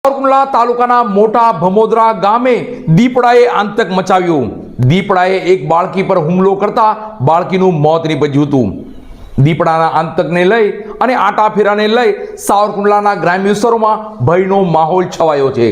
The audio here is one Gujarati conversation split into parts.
સાવરકુંડલા તાલુકાના મોટા ભમોદરા ગામે દીપડાએ આતંક મચાવ્યો। દીપડાએ એક બાળકી પર હુમલો કરતા બાળકીનું મોત નીપજ્યું હતું। દીપડાના આતંકને લઈ અને આટાફેરાને લઈ સાવરકુંડલાના ગ્રામ્ય વિસ્તારોમાં ભયનો માહોલ છવાયો છે।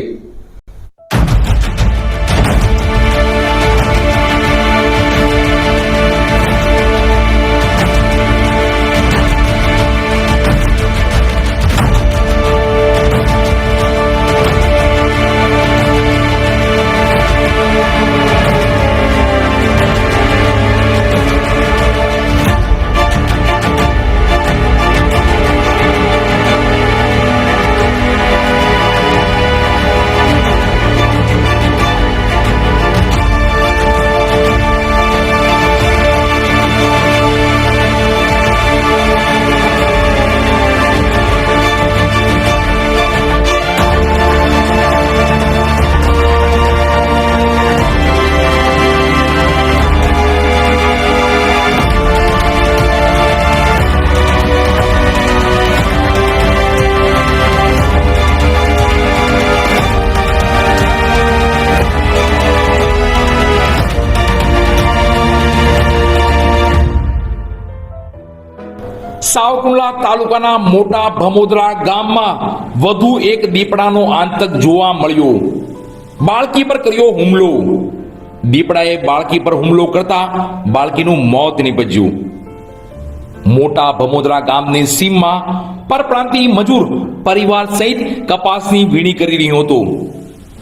સાવરકુંડલા તાલુકાના મોટા ભમોદરા ગામમાં વધુ એક દીપડાનો આતંક જોવા મળ્યો। બાળકી પર કર્યો હુમલો। દીપડાએ બાળકી પર હુમલો કરતા બાળકીનું મોત નીપજ્યું। મોટા ભમોદરા ગામની સીમમાં પરપ્રાંતીય મજૂર પરિવાર સહિત કપાસની વીણી કરી રહ્યો હતો।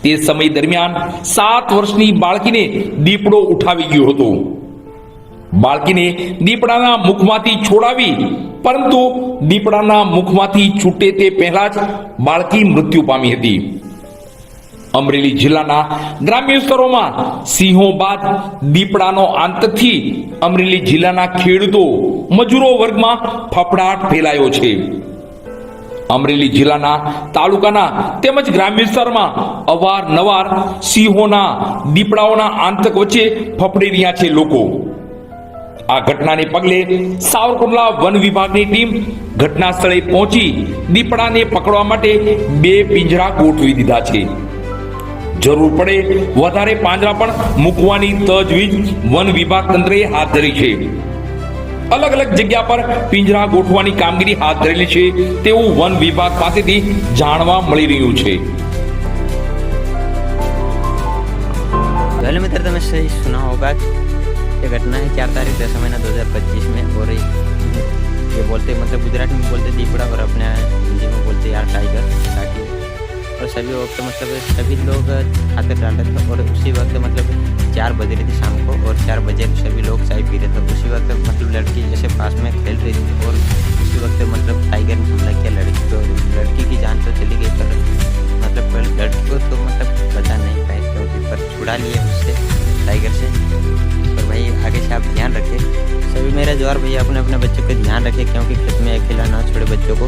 તે સમય દરમિયાન 7 વર્ષની બાળકીને દીપડો ઉઠાવી ગયો હતો। બાળકીને દીપડાના મુખમાંથી છોડાવી, પરંતુ દીપડાના મુખમાંથી છૂટે તે પહેલા જ બાળકી મૃત્યુ પામી હતી। અમરેલી જિલ્લાના ગ્રામ્ય વિસ્તારોમાં સિંહો બાદ દીપડાનો આતંકથી અમરેલી જિલ્લાના ખેડૂતો મજૂરો વર્ગમાં ફફડાટ ફેલાયો છે। અમરેલી જિલ્લાના તાલુકાના તેમજ ગ્રામ્ય વિસ્તારમાં અવારનવાર સિંહોના દીપડાઓના આતંક વચ્ચે ફફડી રહ્યા છે લોકો। આ ઘટનાને પગલે સાવરકુંડલા વન વિભાગની ટીમ ઘટના સ્થળે પહોંચી દીપડાને પકડવા માટે 2 પિંજરા ગોઠવી દીધા છે। જરૂર પડે વધારે પાંજરા પણ મૂકવાની તજવીજ વન વિભાગ તંત્રએ હાથ ધરી છે। અલગ અલગ જગ્યા પર પિંજરા ગોઠવવાની કામગીરી હાથ ધરેલી છે તેવું વન વિભાગ પાસેથી જાણવા મળી રહ્યું છે। पहले मित्र તમે सही सुना होगा। ये घटना है 4 तारीख 10 महीना 2025 में हो रही। ये बोलते मतलब गुजरात में बोलते दीपड़ा और अपने हिंदी में बोलते यार टाइगर काटी। और सभी वक्त मतलब सभी लोग खाते डाल रहे थे और उसी वक्त मतलब 4 बज रही थी शाम को और 4 बजे सभी लोग चाय पी रहे थे। उसी वक्त मतलब लड़की जैसे पास में खेल रही थी और उसी वक्त मतलब टाइगर ने हमला किया लड़की को। लड़की की जान तो चली गई पर मतलब लड़की को तो मतलब बचा नहीं पाए क्योंकि पर छुड़ा लिए उससे टाइगर से। और भाई आगे से आप ध्यान रखें सभी। मेरा जोर भैया अपने अपने बच्चों पे ध्यान रखें क्योंकि खेत में अकेला ना छोड़े बच्चों को।